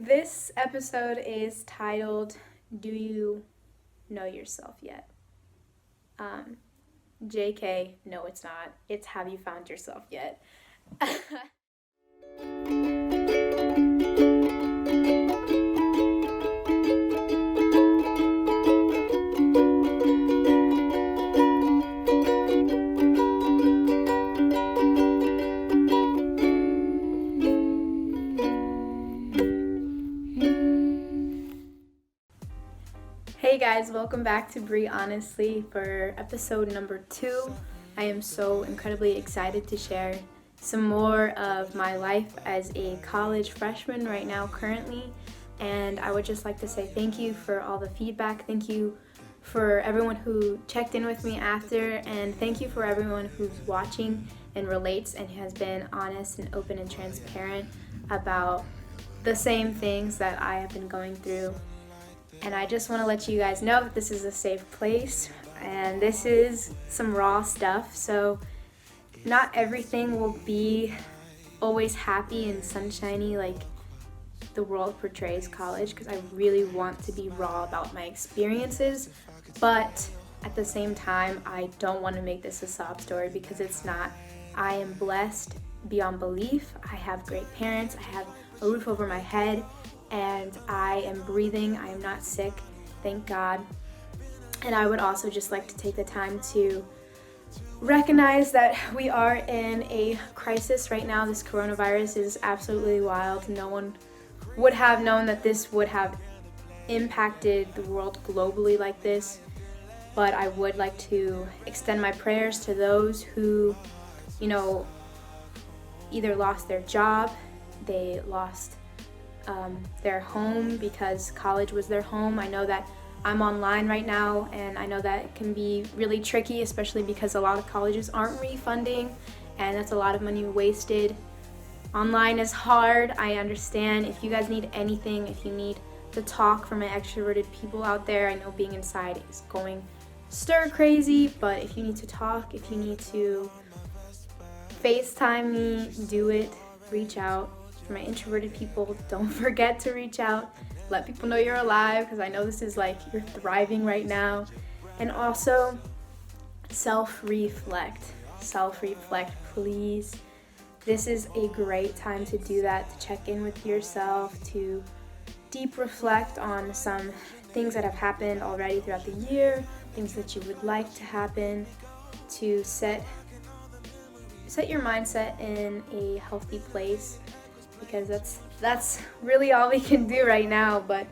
This episode is titled, Do You Know Yourself Yet? JK, no it's not. It's Have You Found Yourself Yet? Hey guys, welcome back to Bree Honestly for episode number 2. I am so incredibly excited to share some more of my life as a college freshman right now currently, and I would just like to say thank you for all the feedback. Thank you for everyone who checked in with me after, and thank you for everyone who's watching and relates and has been honest and open and transparent about the same things that I have been going through. And I just want to let you guys know that this is a safe place and this is some raw stuff. So not everything will be always happy and sunshiny like the world portrays college, because I really want to be raw about my experiences. But at the same time, I don't want to make this a sob story, because it's not. I am blessed beyond belief. I have great parents. I have a roof over my head. And I am breathing. I am not sick, thank God. And I would also just like to take the time to recognize that we are in a crisis right now. This coronavirus is absolutely wild. No one would have known that this would have impacted the world globally like this. But I would like to extend my prayers to those who, either lost their job, they lost their home because college was their home. I know that I'm online right now, and I know that it can be really tricky, especially because a lot of colleges aren't refunding, and that's a lot of money wasted. Online is hard, I understand. If you guys need anything, if you need to talk for my extroverted people out there, I know being inside is going stir crazy, but if you need to talk, if you need to FaceTime me, do it, reach out. For my introverted people, don't forget to reach out. Let people know you're alive, because I know this is like you're thriving right now. And also, self-reflect, please. This is a great time to do that, to check in with yourself, to deep reflect on some things that have happened already throughout the year, things that you would like to happen, to set your mindset in a healthy place, because that's really all we can do right now. But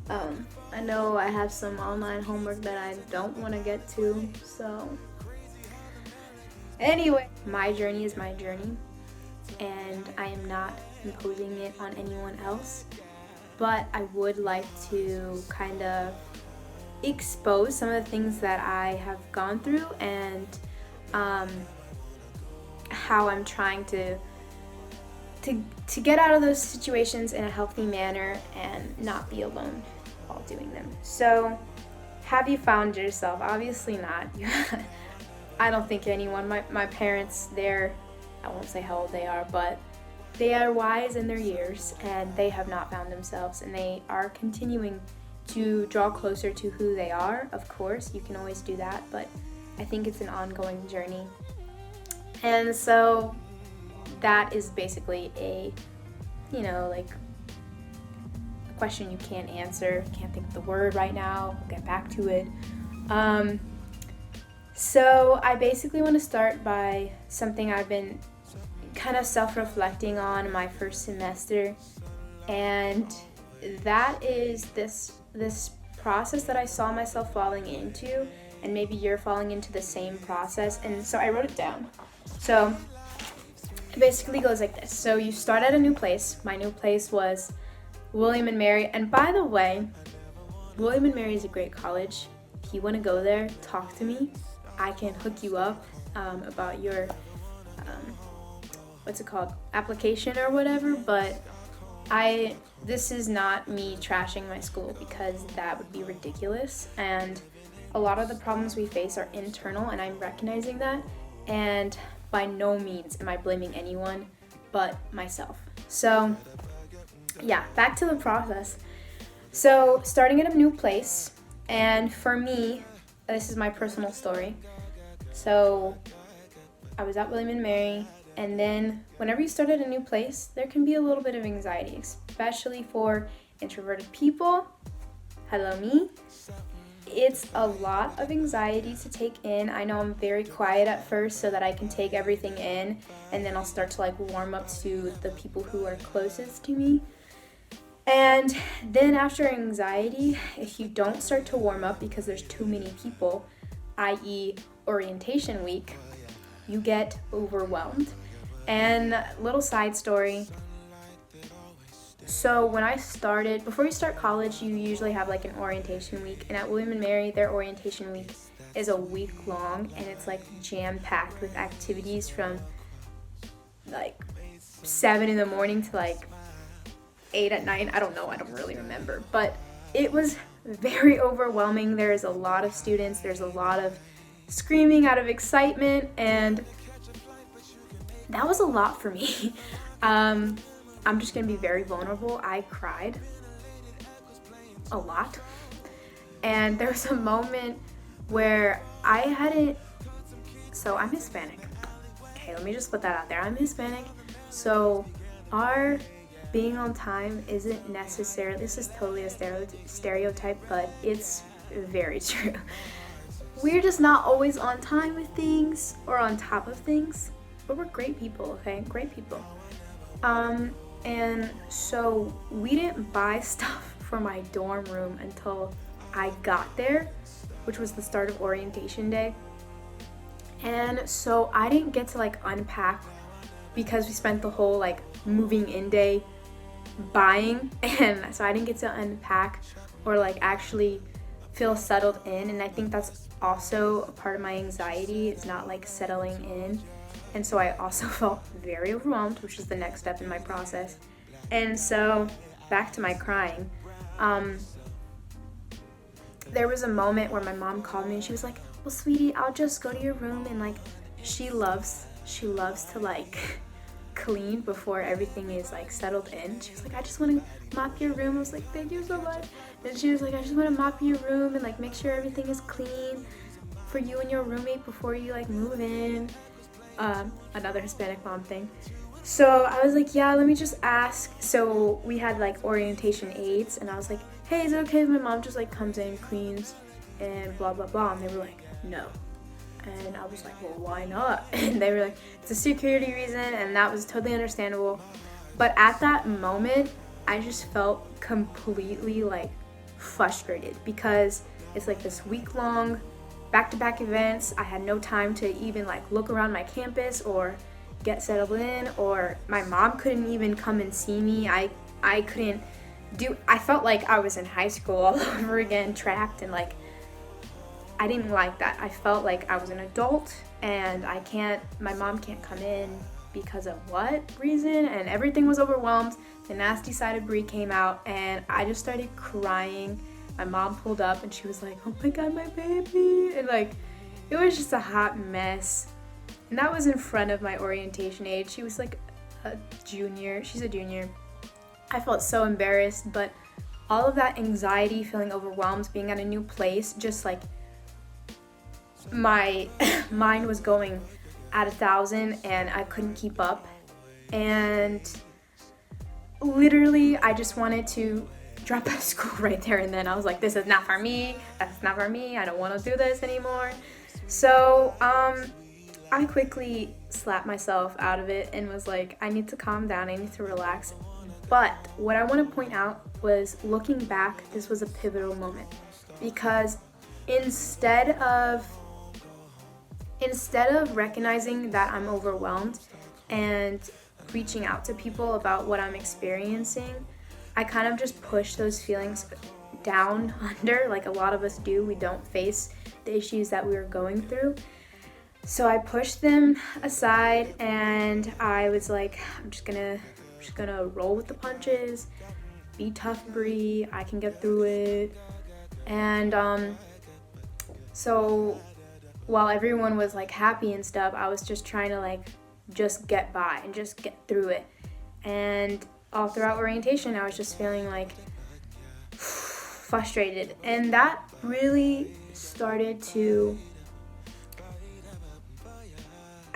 I know I have some online homework that I don't want to get to. So anyway, my journey is my journey, and I am not imposing it on anyone else. But I would like to kind of expose some of the things that I have gone through, and how I'm trying to get out of those situations in a healthy manner and not be alone while doing them. So, have you found yourself? Obviously not. I don't think anyone. My parents, I won't say how old they are, but they are wise in their years, and they have not found themselves, and they are continuing to draw closer to who they are. Of course, you can always do that, but I think it's an ongoing journey. And so that is basically a question you can't answer. Can't think of the word right now. We'll get back to it. So I basically want to start by something I've been kind of self-reflecting on my first semester, and that is this process that I saw myself falling into, and maybe you're falling into the same process. And so I wrote it down. So it basically goes like this. So you start at a new place. My new place was William & Mary. And by the way, William & Mary is a great college. If you want to go there, talk to me. I can hook you up about your, application or whatever. But this is not me trashing my school, because that would be ridiculous. And a lot of the problems we face are internal, and I'm recognizing that. And by no means am I blaming anyone but myself. So yeah, back to the process. So starting at a new place, and for me, this is my personal story. So I was at William and Mary, and then whenever you start at a new place, there can be a little bit of anxiety, especially for introverted people. Hello, me. It's a lot of anxiety to take in. I know I'm very quiet at first so that I can take everything in, and then I'll start to like warm up to the people who are closest to me. And then after anxiety, if you don't start to warm up because there's too many people, i.e. orientation week, you get overwhelmed. And little side story, so when I started, before you start college, you usually have like an orientation week, and at William & Mary, their orientation week is a week long, and it's like jam-packed with activities from like 7 in the morning to like 8 at night. I don't know, I don't really remember, but it was very overwhelming. There's a lot of students, there's a lot of screaming out of excitement, and that was a lot for me. I'm just gonna be very vulnerable. I cried a lot. And there was a moment where so I'm Hispanic. Okay, let me just put that out there. I'm Hispanic. So our being on time isn't necessarily, this is totally a stereotype, but it's very true. We're just not always on time with things or on top of things, but we're great people, okay? Great people. And so we didn't buy stuff for my dorm room until I got there, which was the start of orientation day. And so I didn't get to like unpack because we spent the whole like moving in day buying, and so I didn't get to unpack or like actually feel settled in. And I think that's also a part of my anxiety, is not like settling in. And so I also felt very overwhelmed, which is the next step in my process. And so back to my crying, there was a moment where my mom called me and she was like, well, sweetie, I'll just go to your room, and like she loves to like clean before everything is like settled in. She was like, I just want to mop your room. I was like, thank you so much. And she was like, I just want to mop your room and like make sure everything is clean for you and your roommate before you like move in. Another Hispanic mom thing. So I was like, yeah, let me just ask. So we had like orientation aides, and I was like, hey, is it okay if my mom just like comes in, cleans, and blah blah blah? And they were like, no. And I was like, well, why not? And they were like, it's a security reason, and that was totally understandable. But at that moment, I just felt completely like frustrated because it's like this week-long back-to-back events. I had no time to even like look around my campus or get settled in, or my mom couldn't even come and see me. I felt like I was in high school all over again, trapped, and like I didn't like that. I felt like I was an adult and my mom can't come in because of what reason, and everything was overwhelmed. The nasty side of Brie came out, and I just started crying. My mom pulled up and she was like, oh my god, my baby, and like it was just a hot mess. And that was in front of my orientation aide. She was like a junior. She's a junior. I felt so embarrassed, but all of that anxiety, feeling overwhelmed, being at a new place, just like my mind was going at 1,000 and I couldn't keep up. And literally I just wanted to drop out of school right there and then. I was like, this is not for me, that's not for me, I don't want to do this anymore. So I quickly slapped myself out of it and was like, I need to calm down, I need to relax. But what I want to point out was, looking back, this was a pivotal moment, because instead of recognizing that I'm overwhelmed and reaching out to people about what I'm experiencing, I kind of just push those feelings down under, like a lot of us do. We don't face the issues that we were going through. So I pushed them aside and I was like, I'm just gonna roll with the punches, be tough, Brie, I can get through it. And so while everyone was like happy and stuff, I was just trying to like just get by and just get through it. And all throughout orientation, I was just feeling like frustrated. And that really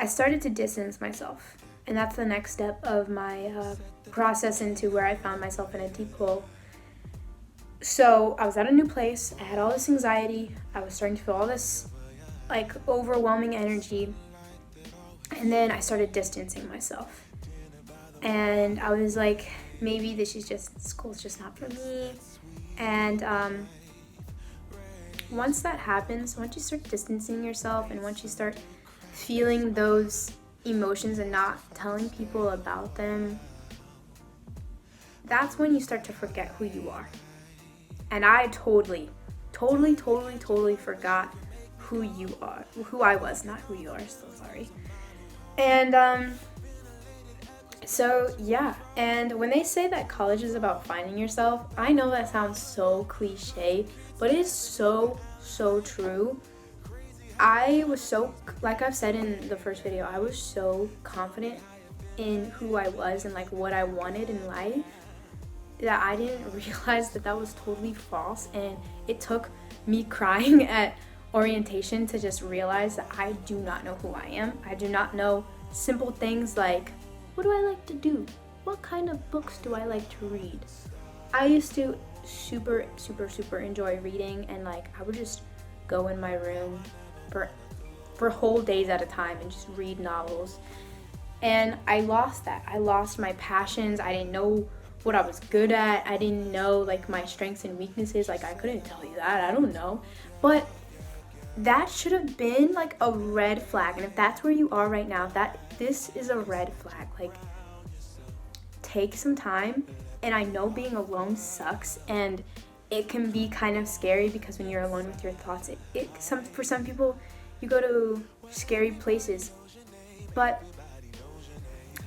I started to distance myself. And that's the next step of my process into where I found myself in a deep hole. So I was at a new place. I had all this anxiety. I was starting to feel all this like overwhelming energy. And then I started distancing myself. And I was like, maybe school's just not for me. And once that happens, once you start distancing yourself and once you start feeling those emotions and not telling people about them, that's when you start to forget who you are. And I totally forgot who I was, not who you are, so sorry. And so yeah, and when they say that college is about finding yourself, I know that sounds so cliche, but it is so true. I was so, like I've said in the first video, I was so confident in who I was and like what I wanted in life that I didn't realize that was totally false. And it took me crying at orientation to just realize that I do not know who I am. I do not know simple things like, what do I like to do? What kind of books do I like to read? I used to super enjoy reading, and like I would just go in my room for whole days at a time and just read novels. And I lost that. I lost my passions. I didn't know what I was good at. I didn't know like my strengths and weaknesses. Like I couldn't tell you that. I don't know. But that should have been like a red flag. And if that's where you are right now, this is a red flag. Like, take some time. And I know being alone sucks, and it can be kind of scary because when you're alone with your thoughts, for some people, you go to scary places. But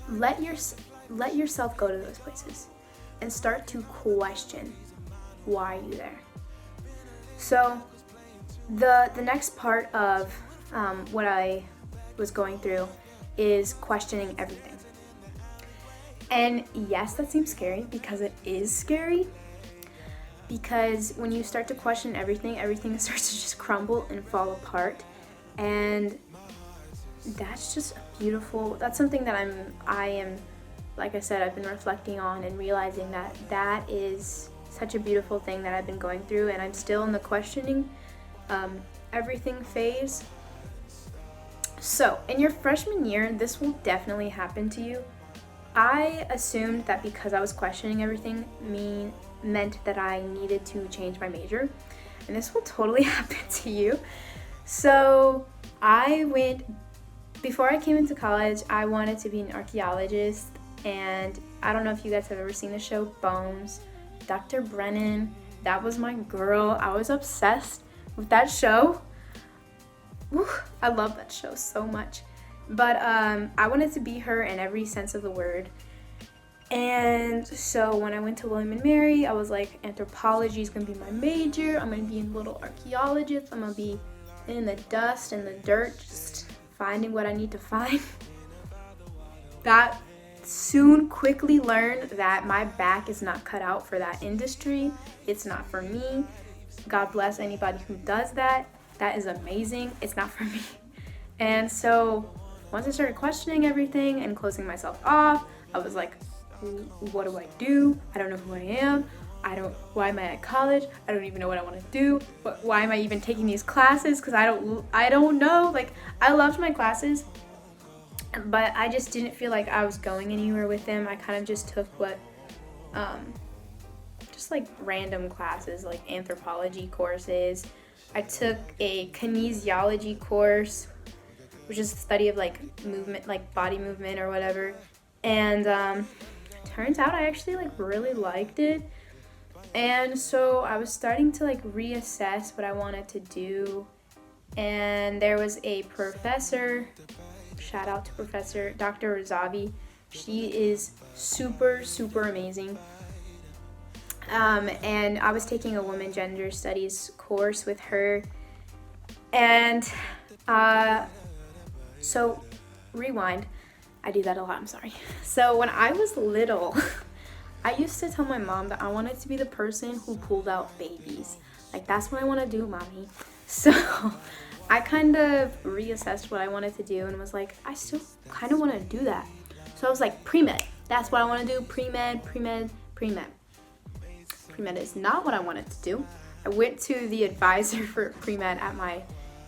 let yourself go to those places and start to question why are you there. So the next part of what I was going through is questioning everything. And yes, that seems scary because it is scary. Because when you start to question everything starts to just crumble and fall apart. And that's just that's something that I am, like I said, I've been reflecting on and realizing that is such a beautiful thing that I've been going through. And I'm still in the questioning everything phase. So in your freshman year, this will definitely happen to you. I assumed that because I was questioning everything meant that I needed to change my major, and this will totally happen to you. So before I came into college, I wanted to be an archaeologist, and I don't know if you guys have ever seen the show Bones. Dr. Brennan, that was my girl. I was obsessed with that show. Woo, I love that show so much. But I wanted to be her in every sense of the word. And so when I went to William & Mary, I was like, anthropology is going to be my major. I'm going to be a little archaeologist. I'm going to be in the dust and the dirt, just finding what I need to find. That soon quickly learned that my back is not cut out for that industry. It's not for me. God bless anybody who does that. That is amazing. It's not for me. And so once I started questioning everything and closing myself off, I was like, what do I do? I don't know who I am. Why am I at college? I don't even know what I want to do. Why am I even taking these classes? Because I don't know. Like, I loved my classes, but I just didn't feel like I was going anywhere with them. I kind of just took just like random classes, like anthropology courses. I took a kinesiology course, which is the study of like movement, like body movement or whatever. And turns out I actually like really liked it. And so I was starting to like reassess what I wanted to do. And there was a professor, shout out to Professor Dr. Razavi. She is super amazing. And I was taking a women gender studies course with her. And so rewind. I do that a lot, I'm sorry. So when I was little, I used to tell my mom that I wanted to be the person who pulled out babies. Like, that's what I want to do, mommy. So I kind of reassessed what I wanted to do and was like, I still kind of want to do that. So I was like, pre-med. That's what I want to do. Pre-med. Pre-med is not what I wanted to do. I went to the advisor for pre-med at my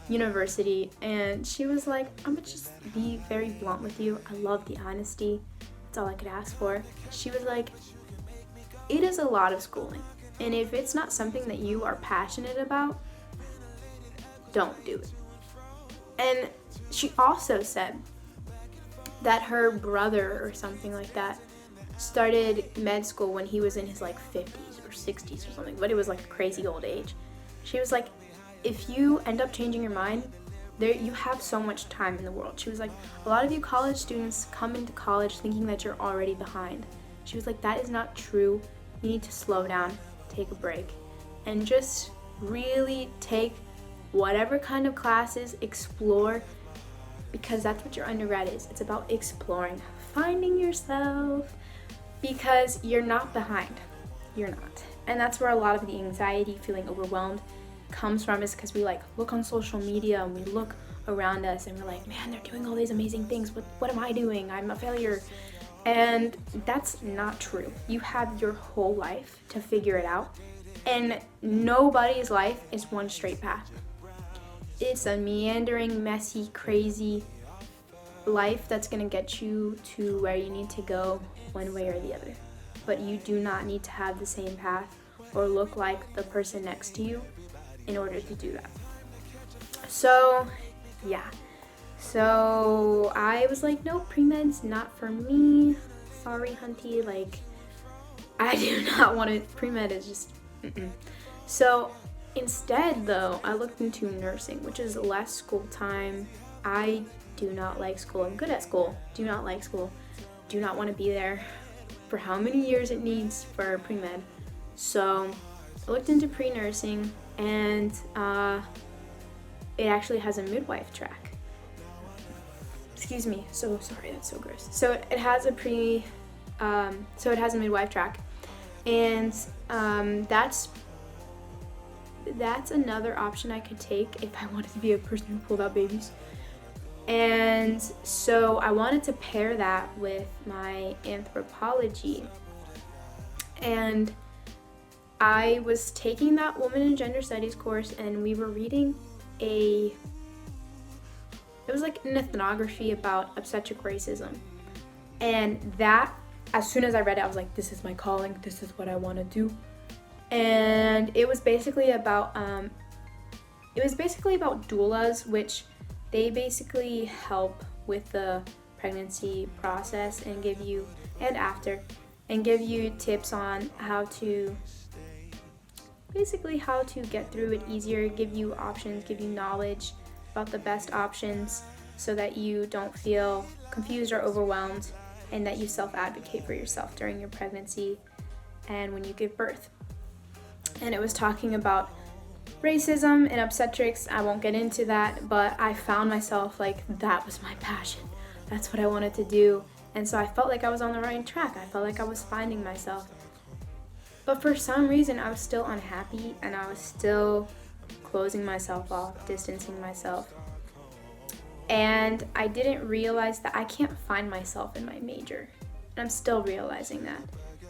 university, and she was like, I'm gonna just be very blunt with you. I love the honesty. That's all I could ask for. She was like, it is a lot of schooling, and if it's not something that you are passionate about, don't do it. And she also said that her brother or something like that started med school when he was in his like 50s or 60s or something, but it was like a crazy old age. She was like, if you end up changing your mind, you have so much time in the world. She was like, a lot of you college students come into college thinking that you're already behind. She was like, that is not true. You need to slow down, take a break, and just really take whatever kind of classes, explore, because that's what your undergrad is. It's about exploring, finding yourself, because you're not behind. You're not. And that's where a lot of the anxiety, feeling overwhelmed, comes from, is because we like look on social media and we look around us and we're like, man, they're doing all these amazing things. What am I doing? I'm a failure. And that's not true. You have your whole life to figure it out. And nobody's life is one straight path. It's a meandering, messy, crazy life that's going to get you to where you need to go one way or the other. But you do not need to have the same path or look like the person next to you in order to do that. So, yeah. So I was like, no, pre-med's not for me. Sorry, hunty. Like, I do not want it. Pre-med is just, So instead, though, I looked into nursing, which is less school time. I do not like school. I'm good at school. Do not like school. Do not want to be there for how many years it needs for pre-med. So I looked into pre-nursing, and it actually has a midwife track. Excuse me. So sorry, that's so gross. So it has a midwife track, and that's another option I could take if I wanted to be a person who pulled out babies. And so I wanted to pair that with my anthropology. And I was taking that woman and gender studies course, and we were reading it was like an ethnography about obstetric racism. And that, as soon as I read it, I was like, this is my calling, this is what I want to do. And it was basically about doulas, which they basically help with the pregnancy process and give you tips on how to get through it easier, give you options, give you knowledge about the best options so that you don't feel confused or overwhelmed, and that you self-advocate for yourself during your pregnancy and when you give birth. And it was talking about racism and obstetrics. I won't get into that, but I found myself like, that was my passion. That's what I wanted to do. And so I felt like I was on the right track. I felt like I was finding myself. But for some reason, I was still unhappy, and I was still closing myself off, distancing myself. And I didn't realize that I can't find myself in my major. And I'm still realizing that.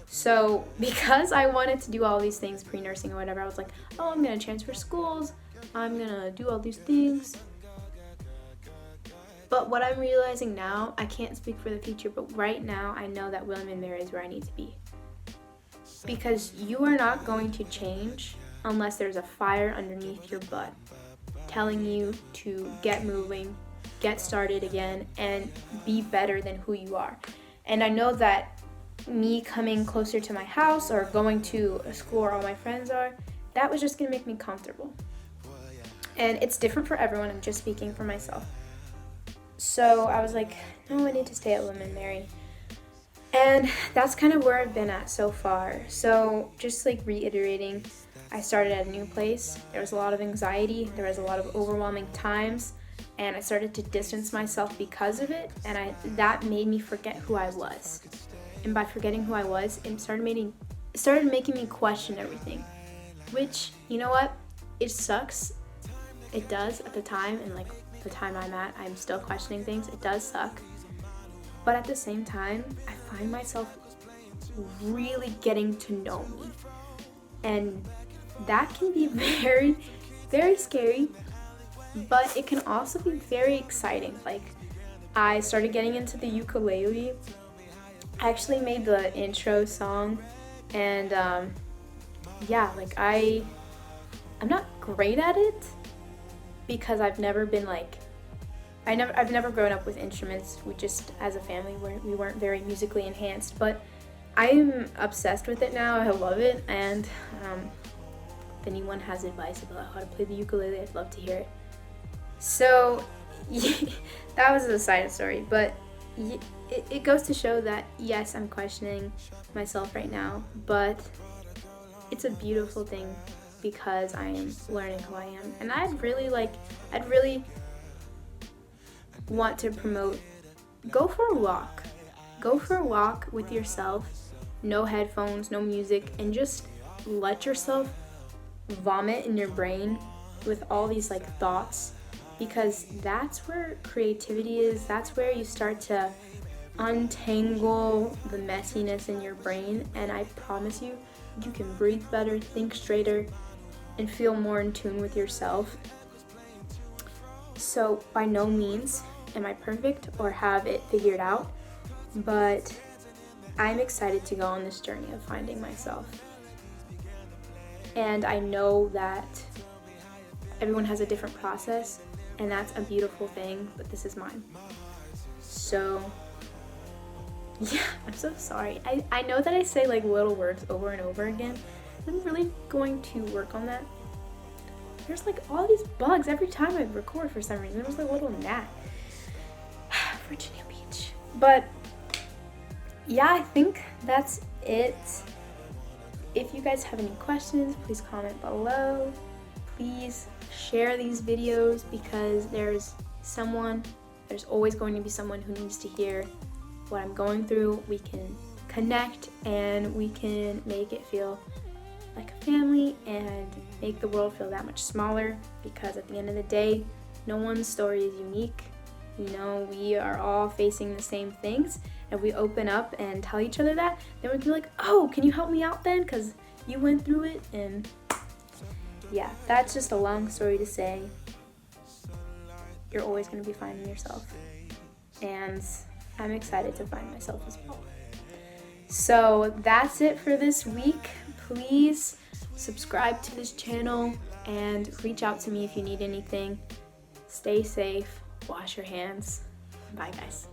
So because I wanted to do all these things, pre-nursing or whatever, I was like, oh, I'm going to transfer schools. I'm going to do all these things. But what I'm realizing now, I can't speak for the future, but right now I know that William & Mary is where I need to be. Because you are not going to change unless there's a fire underneath your butt telling you to get moving, get started again, and be better than who you are. And I know that me coming closer to my house or going to a school where all my friends are, that was just going to make me comfortable. And it's different for everyone. I'm just speaking for myself. So I was like, no, I need to stay at William & Mary. And that's kind of where I've been at so far. So just like reiterating, I started at a new place. There was a lot of anxiety. There was a lot of overwhelming times. And I started to distance myself because of it. And that made me forget who I was. and by forgetting who I was, it started making me question everything. Which, you know what? It sucks. It does at the time, and like the time I'm still questioning things. It does suck. But at the same time, I find myself really getting to know me. And that can be very, very scary, but it can also be very exciting. Like, I started getting into the ukulele. I actually made the intro song, and yeah, like I'm not great at it because I've never been like, I've never grown up with instruments. We just, as a family, we weren't very musically enhanced, but I am obsessed with it now. I love it, and if anyone has advice about how to play the ukulele, I'd love to hear it. So that was a side story, but it goes to show that yes, I'm questioning myself right now, but it's a beautiful thing because I am learning who I am. And I'd really want to promote, go for a walk. Go for a walk with yourself, no headphones, no music, and just let yourself vomit in your brain with all these like thoughts, because that's where creativity is. That's where you start to untangle the messiness in your brain, and I promise you, you can breathe better, think straighter, and feel more in tune with yourself. So by no means am I perfect or have it figured out, but I'm excited to go on this journey of finding myself. And I know that everyone has a different process, and that's a beautiful thing, but this is mine. So yeah, I'm so sorry. I know that I say like little words over and over again. I'm really going to work on that. There's like all these bugs every time I record for some reason. It was like a little gnat. Virginia Beach. But yeah, I think that's it. If you guys have any questions, please comment below. Please share these videos, because there's always going to be someone who needs to hear what I'm going through. We can connect and we can make it feel like a family and make the world feel that much smaller, because at the end of the day, no one's story is unique. You know, we are all facing the same things. If we open up and tell each other that, then we can be like, oh, can you help me out then? Because you went through it. And yeah, that's just a long story to say. You're always going to be finding yourself. And I'm excited to find myself as well. So that's it for this week. Please subscribe to this channel and reach out to me if you need anything. Stay safe. Wash your hands. Bye, guys.